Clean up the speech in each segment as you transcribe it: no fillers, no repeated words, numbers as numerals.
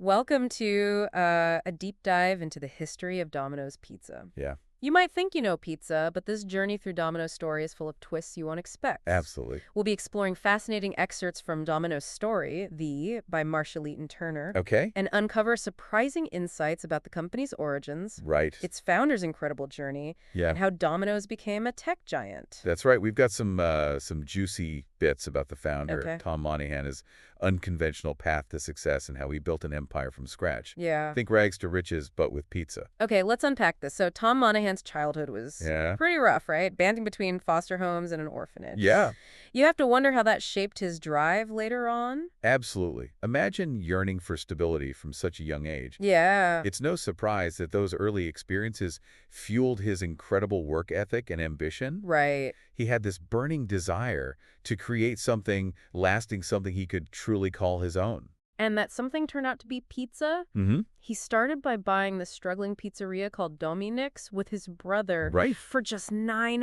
Welcome to a deep dive into the history of Domino's Pizza. Yeah, You might think you know pizza, but this journey through Domino's story is full of twists you won't expect. absolutely. We'll be exploring fascinating excerpts from Domino's story, by Marshall Eaton Turner, Okay. and uncover surprising insights about the company's origins, Right. its founder's incredible journey, Yeah, and how Domino's became a tech giant. that's right. We've got some juicy bits about the founder, Okay. Tom Monahan, his unconventional path to success and how he built an empire from scratch. Yeah. Think rags to riches, but with pizza. Okay, let's unpack this. So Tom Monahan's childhood was Yeah. pretty rough, right? Banding between foster homes and an orphanage. Yeah, You have to wonder how that shaped his drive later on. absolutely. Imagine yearning for stability from such a young age. Yeah. It's no surprise that those early experiences fueled his incredible work ethic and ambition. Right. He had this burning desire to create something lasting, something he could truly call his own. And that something turned out to be pizza. Mm-hmm. He started by buying the struggling pizzeria called Domino's with his brother Right. for just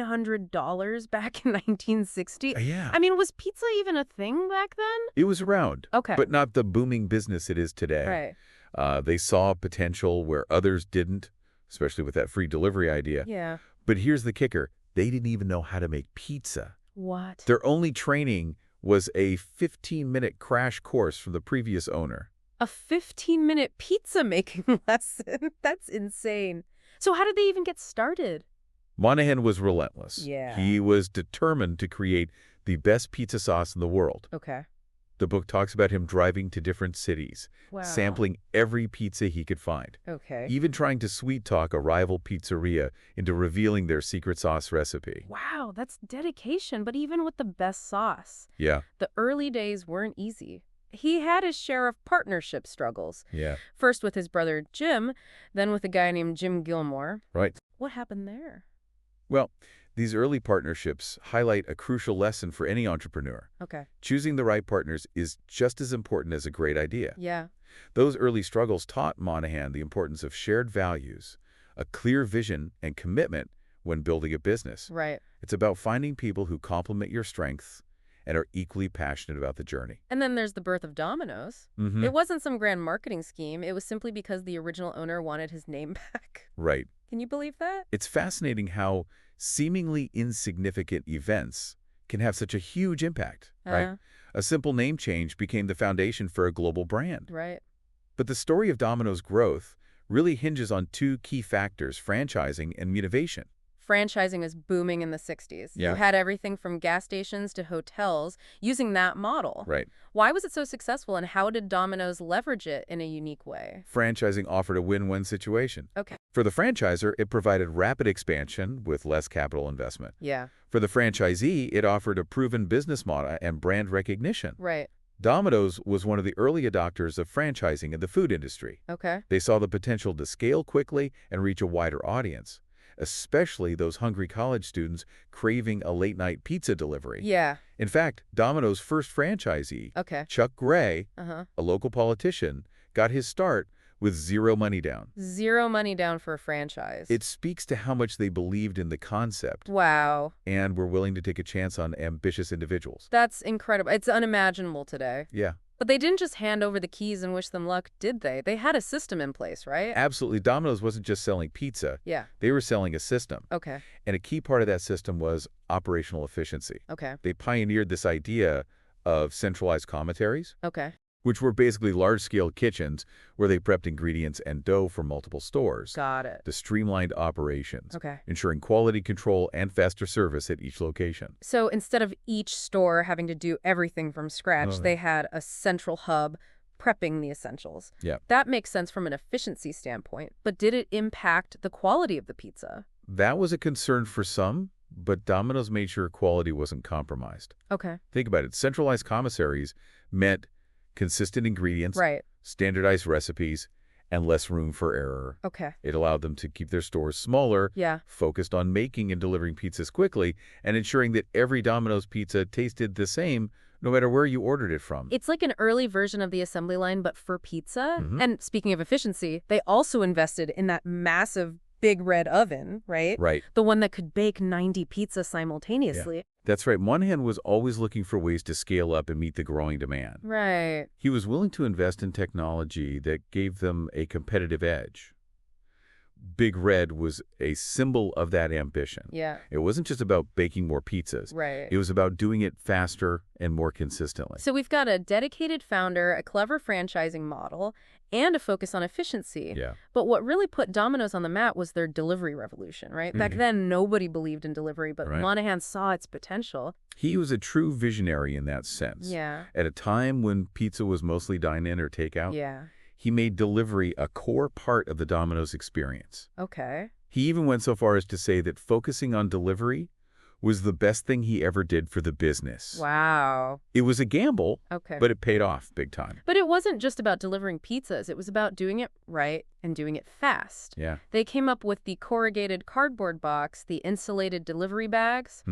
$900 back in 1960. Yeah. I mean, was pizza even a thing back then? It was around, Okay. but not the booming business it is today. Right. They saw potential where others didn't, especially with that free delivery idea. Yeah. But here's the kicker. They didn't even know how to make pizza. What? Their only training was a 15-minute crash course from the previous owner. A 15-minute pizza making lesson? That's insane. So how did they even get started? Monahan was relentless. Yeah. He was determined to create the best pizza sauce in the world. Okay. The book talks about him driving to different cities, Wow. sampling every pizza he could find, Okay. even trying to sweet-talk a rival pizzeria into revealing their secret sauce recipe. Wow, that's dedication. But even with the best sauce, Yeah, the early days weren't easy. He had his share of partnership struggles. yeah, First with his brother Jim, then with a guy named Jim Gilmore. right. What happened there? Well, these early partnerships highlight a crucial lesson for any entrepreneur. Okay. Choosing the right partners is just as important as a great idea. Yeah. Those early struggles taught Monahan the importance of shared values, a clear vision, and commitment when building a business. Right. It's about finding people who complement your strengths and are equally passionate about the journey. And then there's the birth of Domino's. Mm-hmm. It wasn't some grand marketing scheme. It was simply because the original owner wanted his name back. Right. Can you believe that? It's fascinating how seemingly insignificant events can have such a huge impact, right? A simple name change became the foundation for a global brand. Right. But the story of Domino's growth really hinges on two key factors, franchising and innovation. Franchising was booming in the 60s. Yeah. You had everything from gas stations to hotels using that model. Right. Why was it so successful, and how did Domino's leverage it in a unique way? Franchising offered a win-win situation. Okay. For the franchisor, it provided rapid expansion with less capital investment. Yeah. For the franchisee, it offered a proven business model and brand recognition. Right. Domino's was one of the early adopters of franchising in the food industry. Okay. They saw the potential to scale quickly and reach a wider audience, especially those hungry college students craving a late-night pizza delivery. Yeah. In fact, Domino's first franchisee, Okay. Chuck Gray, Uh-huh. a local politician, got his start with zero money down. Zero money down for a franchise. It speaks to how much they believed in the concept Wow. and were willing to take a chance on ambitious individuals. That's incredible. It's unimaginable today. Yeah, But they didn't just hand over the keys and wish them luck, did they? They had a system in place, right? absolutely. Domino's wasn't just selling pizza. Yeah. They were selling a system. Okay. And a key part of that system was operational efficiency. Okay. They pioneered this idea of centralized commentaries, Okay. which were basically large-scale kitchens where they prepped ingredients and dough for multiple stores. Got it. The streamlined operations, Okay. ensuring quality control and faster service at each location. So instead of each store having to do everything from scratch, Oh. they had a central hub prepping the essentials. Yeah. That makes sense from an efficiency standpoint, but did it impact the quality of the pizza? That was a concern for some, but Domino's made sure quality wasn't compromised. Okay. Think about it. Centralized commissaries meant consistent ingredients, Right. standardized recipes, and less room for error. Okay. It allowed them to keep their stores smaller, Yeah. focused on making and delivering pizzas quickly, and ensuring that every Domino's pizza tasted the same no matter where you ordered it from. It's like an early version of the assembly line, but for pizza. Mhm. And speaking of efficiency, they also invested in that massive big red oven, right? Right. The one that could bake 90 pizzas simultaneously. Yeah. That's right. Monahan was always looking for ways to scale up and meet the growing demand. Right. He was willing to invest in technology that gave them a competitive edge. Big Red was a symbol of that ambition. Yeah. It wasn't just about baking more pizzas. Right. It was about doing it faster and more consistently. So we've got a dedicated founder, a clever franchising model, and a focus on efficiency. Yeah. But what really put Domino's on the map was their delivery revolution, right? Back then, nobody believed in delivery, but Monahan saw its potential. He was a true visionary in that sense. Yeah. At a time when pizza was mostly dine-in or takeout, Yeah. he made delivery a core part of the Domino's experience. Okay. He even went so far as to say that focusing on delivery was the best thing he ever did for the business. Wow. It was a gamble, Okay. but it paid off big time. But it wasn't just about delivering pizzas. It was about doing it right and doing it fast. Yeah. They came up with the corrugated cardboard box, the insulated delivery bags,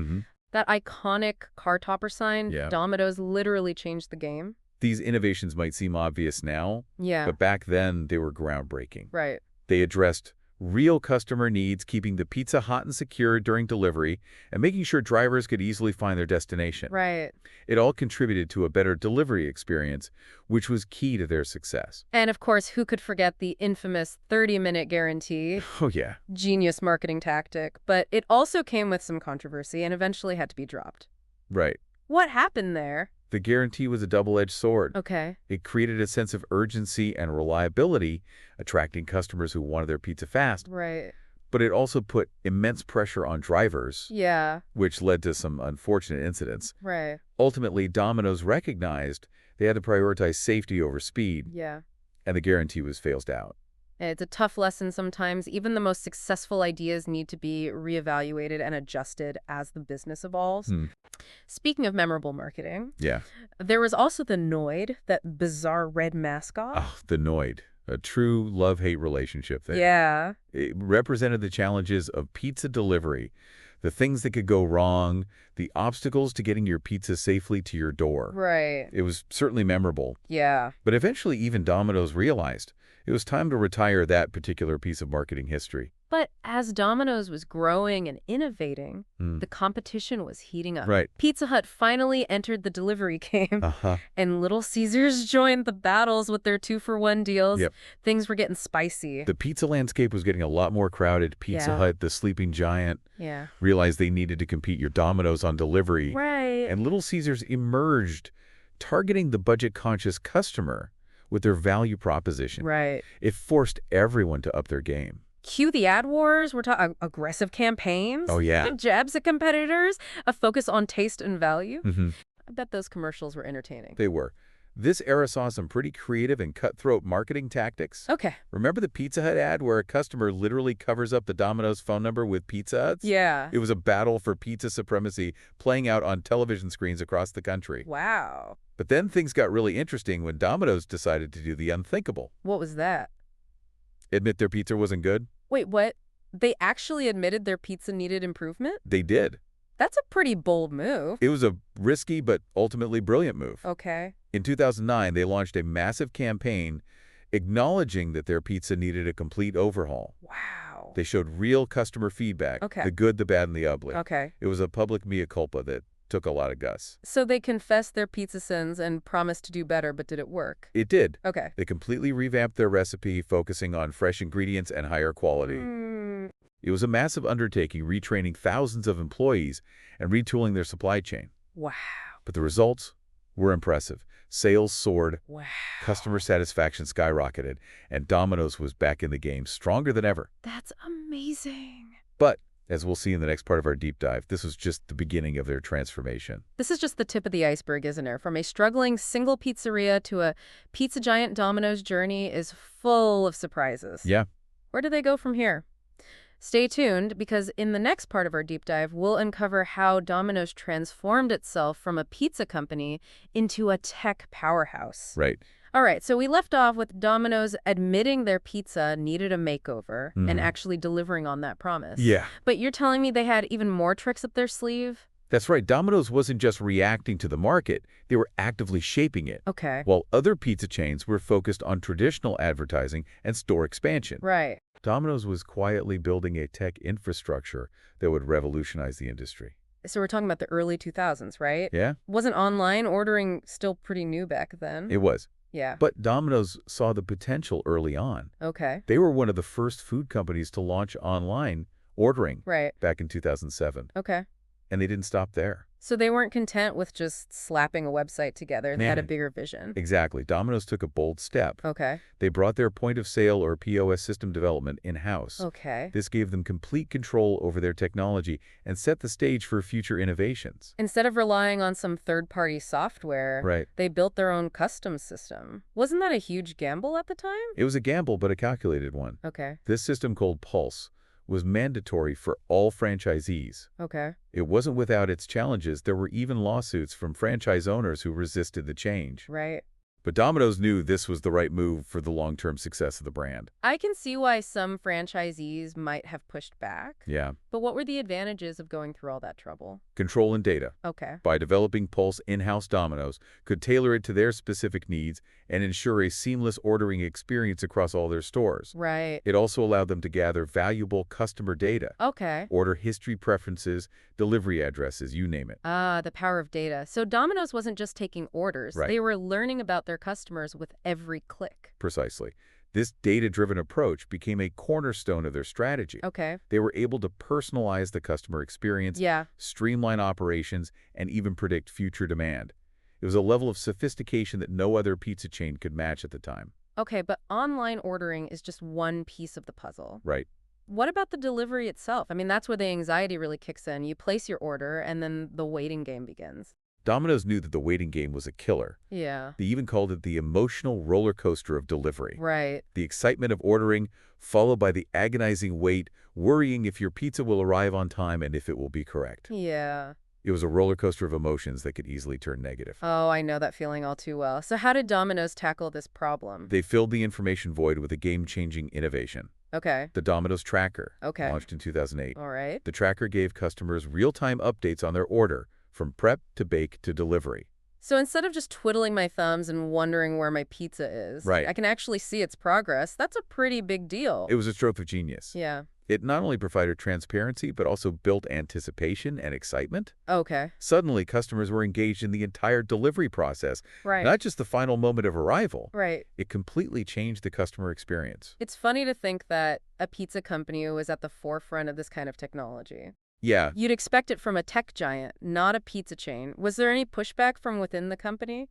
that iconic car topper sign. Yeah. Domino's literally changed the game. These innovations might seem obvious now, Yeah. but back then they were groundbreaking. Right. They addressed real customer needs, keeping the pizza hot and secure during delivery, and making sure drivers could easily find their destination. Right. It all contributed to a better delivery experience, which was key to their success. And of course, who could forget the infamous 30-minute guarantee? Oh, yeah. Genius marketing tactic. But it also came with some controversy and eventually had to be dropped. Right. What happened there? The guarantee was a double-edged sword. Okay. It created a sense of urgency and reliability, attracting customers who wanted their pizza fast. Right. But it also put immense pressure on drivers, Yeah. which led to some unfortunate incidents. Right. Ultimately, Domino's recognized they had to prioritize safety over speed, Yeah. and the guarantee was phased out. It's a tough lesson sometimes. Even the most successful ideas need to be reevaluated and adjusted as the business evolves. Speaking of memorable marketing, Yeah. there was also the Noid, that bizarre red mascot. Oh, the Noid. A true love-hate relationship there. Yeah. It represented the challenges of pizza delivery, the things that could go wrong, the obstacles to getting your pizza safely to your door. Right. It was certainly memorable. Yeah. But eventually, even Domino's realized it was time to retire that particular piece of marketing history. But as Domino's was growing and innovating, the competition was heating up. Right. Pizza Hut finally entered the delivery game, Uh-huh. and Little Caesars joined the battles with their 2-for-1 deals. Yep. Things were getting spicy. The pizza landscape was getting a lot more crowded. Pizza Yeah. Hut, the sleeping giant, Yeah. realized they needed to compete your Domino's on delivery. Right. And Little Caesars emerged, targeting the budget-conscious customer with their value proposition. Right. It forced everyone to up their game. Cue the ad wars. We're talking aggressive campaigns. Oh, yeah. Jabs at competitors. A focus on taste and value. Mm-hmm. I bet those commercials were entertaining. They were. This era saw some pretty creative and cutthroat marketing tactics. Okay. Remember the Pizza Hut ad where a customer literally covers up the Domino's phone number with Pizza Hut's? Yeah. It was a battle for pizza supremacy playing out on television screens across the country. Wow. But then things got really interesting when Domino's decided to do the unthinkable. What was that? Admit their pizza wasn't good? Wait, what? They actually admitted their pizza needed improvement? They did. That's a pretty bold move. It was a risky but ultimately brilliant move. Okay. In 2009, they launched a massive campaign acknowledging that their pizza needed a complete overhaul. Wow. They showed real customer feedback, Okay. the good, the bad, and the ugly. Okay. It was a public mea culpa that took a lot of guts. So they confessed their pizza sins and promised to do better, but did it work? It did. Okay. They completely revamped their recipe, focusing on fresh ingredients and higher quality. It was a massive undertaking, retraining thousands of employees and retooling their supply chain. Wow. But the results were impressive. Sales soared, Wow. customer satisfaction skyrocketed, and Domino's was back in the game, stronger than ever. That's amazing. But, as we'll see in the next part of our deep dive, this was just the beginning of their transformation. This is just the tip of the iceberg, isn't it? From a struggling single pizzeria to a pizza giant, Domino's journey is full of surprises. Yeah. Where do they go from here? Stay tuned, because in the next part of our deep dive, we'll uncover how Domino's transformed itself from a pizza company into a tech powerhouse. Right. All right, so we left off with Domino's admitting their pizza needed a makeover and actually delivering on that promise. Yeah. But you're telling me they had even more tricks up their sleeve? That's right. Domino's wasn't just reacting to the market, they were actively shaping it. Okay. While other pizza chains were focused on traditional advertising and store expansion. Right. Domino's was quietly building a tech infrastructure that would revolutionize the industry. So we're talking about the early 2000s, right? Yeah, Wasn't online ordering still pretty new back then? it was. Yeah. But Domino's saw the potential early on. Okay. They were one of the first food companies to launch online ordering Right. back in 2007. Okay. And they didn't stop there. So they weren't content with just slapping a website together. They had a Man. bigger vision. Exactly. Domino's took a bold step. Okay. They brought their point-of-sale or POS system development in-house. Okay. This gave them complete control over their technology and set the stage for future innovations. Instead of relying on some third-party software, Right. they built their own custom system. Wasn't that a huge gamble at the time? It was a gamble, but a calculated one. Okay. This system, called Pulse, was mandatory for all franchisees. Okay. It wasn't without its challenges. There were even lawsuits from franchise owners who resisted the change. Right. But Domino's knew this was the right move for the long-term success of the brand. I can see why some franchisees might have pushed back. Yeah. But what were the advantages of going through all that trouble? Control and data. Okay. By developing Pulse, in-house Domino's could tailor it to their specific needs and ensure a seamless ordering experience across all their stores. Right. It also allowed them to gather valuable customer data. Okay. Order history, preferences, delivery addresses, you name it. Ah, the power of data. So Domino's wasn't just taking orders. Right. They were learning about their customers with every click. Precisely. This data-driven approach became a cornerstone of their strategy. Okay. They were able to personalize the customer experience, Yeah. streamline operations, and even predict future demand. It was a level of sophistication that no other pizza chain could match at the time. Okay, but online ordering is just one piece of the puzzle. Right. What about the delivery itself? I mean, that's where the anxiety really kicks in. You place your order, and then the waiting game begins. Domino's knew that the waiting game was a killer. Yeah. They even called it the emotional roller coaster of delivery. Right. The excitement of ordering, followed by the agonizing wait, worrying if your pizza will arrive on time and if it will be correct. Yeah. It was a roller coaster of emotions that could easily turn negative. Oh, I know that feeling all too well. So how did Domino's tackle this problem? They filled the information void with a game-changing innovation. Okay. The Domino's Tracker, Okay. launched in 2008. All right. The tracker gave customers real-time updates on their order, from prep to bake to delivery. So instead of just twiddling my thumbs and wondering where my pizza is, Right. I can actually see its progress. That's a pretty big deal. It was a stroke of genius. Yeah. It not only provided transparency, but also built anticipation and excitement. Okay. Suddenly, customers were engaged in the entire delivery process, Right. not just the final moment of arrival. Right. It completely changed the customer experience. It's funny to think that a pizza company was at the forefront of this kind of technology. Yeah, You'd expect it from a tech giant, not a pizza chain. Was there any pushback from within the company?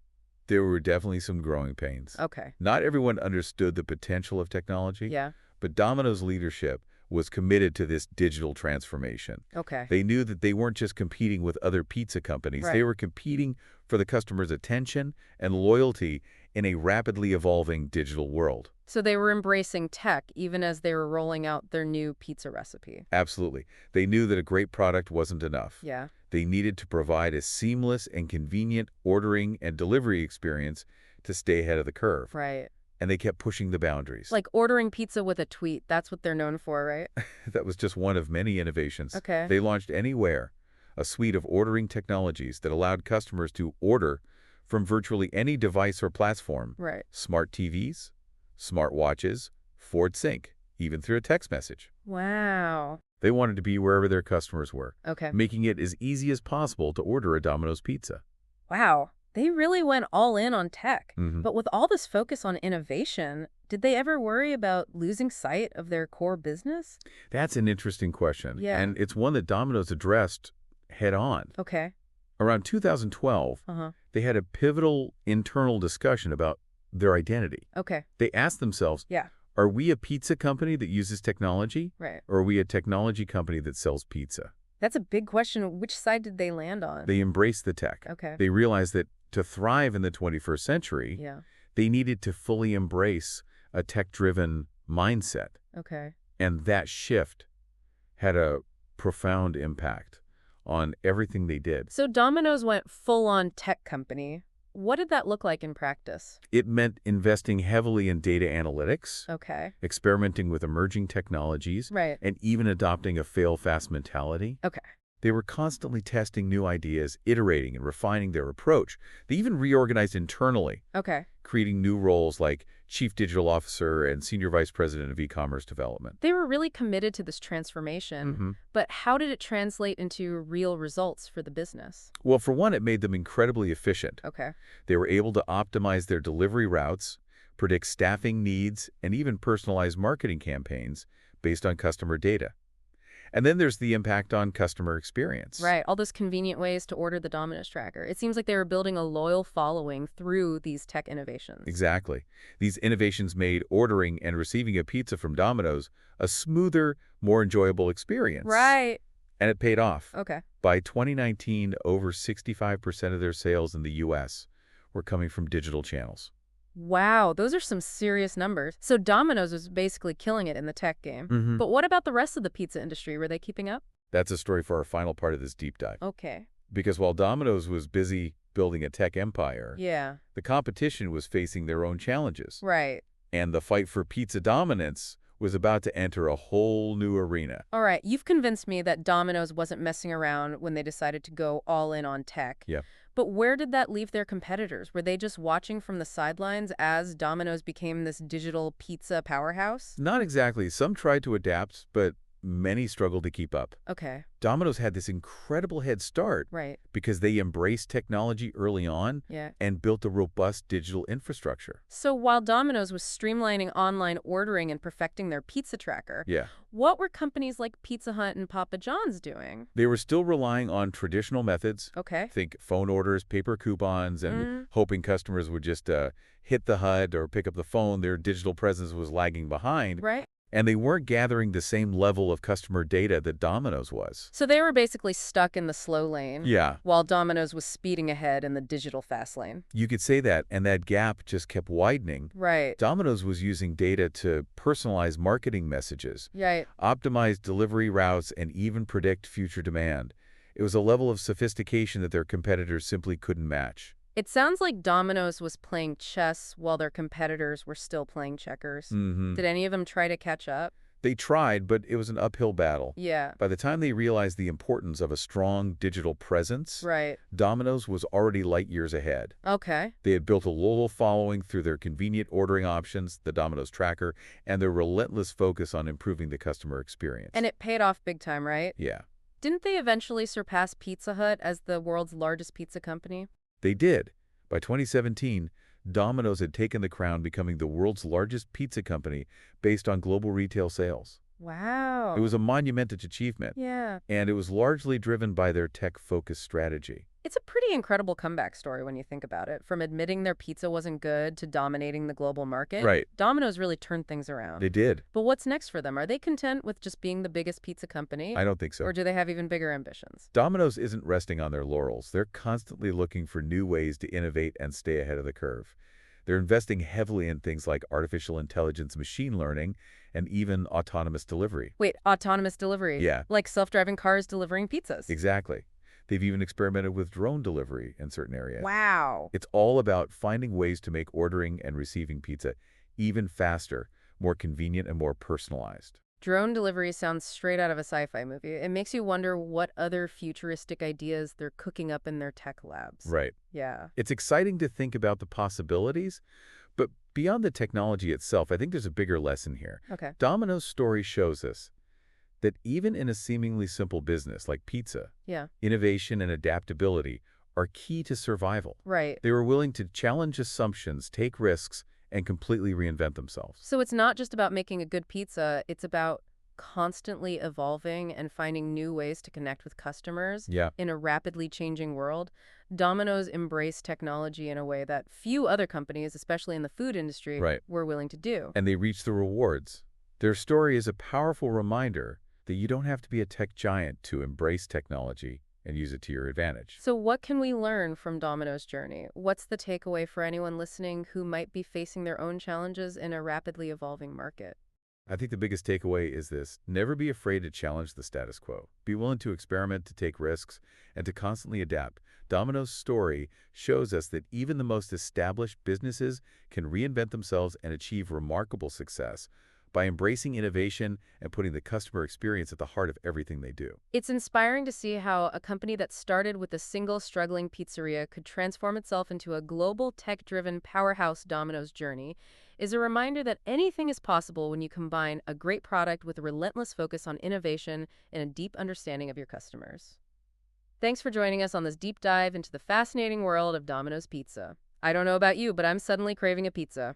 there were definitely some growing pains. Okay. Not everyone understood the potential of technology, Yeah. but Domino's leadership was committed to this digital transformation. Okay. They knew that they weren't just competing with other pizza companies. Right. They were competing for the customer's attention and loyalty in a rapidly evolving digital world. So they were embracing tech even as they were rolling out their new pizza recipe. Absolutely. They knew that a great product wasn't enough. Yeah. They needed to provide a seamless and convenient ordering and delivery experience to stay ahead of the curve. Right. And they kept pushing the boundaries. Like ordering pizza with a tweet. That's what they're known for, right? That was just one of many innovations. Okay. They launched Anywhere, a suite of ordering technologies that allowed customers to order from virtually any device or platform. Right. Smart TVs, smart watches, Ford Sync, even through a text message. Wow. They wanted to be wherever their customers were, Okay. making it as easy as possible to order a Domino's pizza. Wow. They really went all in on tech. Mhm. But with all this focus on innovation, did they ever worry about losing sight of their core business? That's an interesting question. Yeah. And it's one that Domino's addressed head on. Okay. Around 2012, Uh-huh. they had a pivotal internal discussion about their identity. Okay. They asked themselves, Yeah. are we a pizza company that uses technology, Right. or are we a technology company that sells pizza? That's a big question. Which side did they land on? They embraced the tech. Okay. They realized that to thrive in the 21st century, Yeah. they needed to fully embrace a tech-driven mindset. Okay. And that shift had a profound impact on everything they did. So Domino's went full-on tech company. What did that look like in practice? It meant investing heavily in data analytics, Okay. experimenting with emerging technologies, Right. and even adopting a fail-fast mentality. Okay. They were constantly testing new ideas, iterating and refining their approach. They even reorganized internally, Okay. creating new roles like Chief Digital Officer and Senior Vice President of E-commerce Development. They were really committed to this transformation, but how did it translate into real results for the business? Well, for one, it made them incredibly efficient. Okay. They were able to optimize their delivery routes, predict staffing needs, and even personalize marketing campaigns based on customer data. And then there's the impact on customer experience. Right, all those convenient ways to order the Domino's tracker. It seems like they were building a loyal following through these tech innovations. Exactly. These innovations made ordering and receiving a pizza from Domino's a smoother, more enjoyable experience. Right. And it paid off. Okay. By 2019, over 65% of their sales in the U.S. were coming from digital channels. Wow, those are some serious numbers. So Domino's was basically killing it in the tech game. But what about the rest of the pizza industry? Were they keeping up? That's a story for our final part of this deep dive. Okay. Because while Domino's was busy building a tech empire, Yeah. the competition was facing their own challenges. Right. And the fight for pizza dominance was about to enter a whole new arena. All right, you've convinced me that Domino's wasn't messing around when they decided to go all in on tech. Yeah. But where did that leave their competitors? Were they just watching from the sidelines as Domino's became this digital pizza powerhouse? Not exactly. Some tried to adapt, but many struggled to keep up. Okay. Domino's had this incredible head start Right. because they embraced technology early on Yeah. and built a robust digital infrastructure. So while Domino's was streamlining online ordering and perfecting their pizza tracker, Yeah. what were companies like Pizza Hut and Papa John's doing? They were still relying on traditional methods. Okay. Think phone orders, paper coupons, and hoping customers would just hit the HUD or pick up the phone. Their digital presence was lagging behind. Right. And they weren't gathering the same level of customer data that Domino's was. So they were basically stuck in the slow lane. Yeah. While Domino's was speeding ahead in the digital fast lane. You could say that, and that gap just kept widening. Right. Domino's was using data to personalize marketing messages, Right. optimize delivery routes, and even predict future demand. It was a level of sophistication that their competitors simply couldn't match. It sounds like Domino's was playing chess while their competitors were still playing checkers. Did any of them try to catch up? They tried, but it was an uphill battle. Yeah. By the time they realized the importance of a strong digital presence, Right. Domino's was already light years ahead. Okay. They had built a loyal following through their convenient ordering options, the Domino's tracker, and their relentless focus on improving the customer experience. And it paid off big time, right? Yeah, Didn't they eventually surpass Pizza Hut as the world's largest pizza company? they did. By 2017, Domino's had taken the crown, becoming the world's largest pizza company based on global retail sales. Wow. It was a monumental achievement, Yeah. and it was largely driven by their tech-focused strategy. It's a pretty incredible comeback story when you think about it. From admitting their pizza wasn't good to dominating the global market. Right. Domino's really turned things around. They did. But what's next for them? Are they content with just being the biggest pizza company? I don't think so. Or do they have even bigger ambitions? Domino's isn't resting on their laurels. They're constantly looking for new ways to innovate and stay ahead of the curve. They're investing heavily in things like artificial intelligence, machine learning, and even autonomous delivery. Wait, autonomous delivery? Yeah. Like self-driving cars delivering pizzas? Exactly. They've even experimented with drone delivery in certain areas. Wow. It's all about finding ways to make ordering and receiving pizza even faster, more convenient, and more personalized. Drone delivery sounds straight out of a sci-fi movie. It makes you wonder what other futuristic ideas they're cooking up in their tech labs. Right. Yeah. It's exciting to think about the possibilities, but beyond the technology itself, I think there's a bigger lesson here. Okay. Domino's story shows us that even in a seemingly simple business like pizza, Yeah. innovation and adaptability are key to survival. Right. They were willing to challenge assumptions, take risks, and completely reinvent themselves. So it's not just about making a good pizza, it's about constantly evolving and finding new ways to connect with customers Yeah. in a rapidly changing world. Domino's embraced technology in a way that few other companies, especially in the food industry, Right. were willing to do. And they reached the rewards. Their story is a powerful reminder that you don't have to be a tech giant to embrace technology and use it to your advantage. So what can we learn from Domino's journey? What's the takeaway for anyone listening who might be facing their own challenges in a rapidly evolving market? I think the biggest takeaway is this: never be afraid to challenge the status quo. Be willing to experiment, to take risks, and to constantly adapt. Domino's story shows us that even the most established businesses can reinvent themselves and achieve remarkable success by embracing innovation and putting the customer experience at the heart of everything they do. It's inspiring to see how a company that started with a single struggling pizzeria could transform itself into a global tech-driven powerhouse. Domino's journey is a reminder that anything is possible when you combine a great product with a relentless focus on innovation and a deep understanding of your customers. Thanks for joining us on this deep dive into the fascinating world of Domino's Pizza. I don't know about you, but I'm suddenly craving a pizza.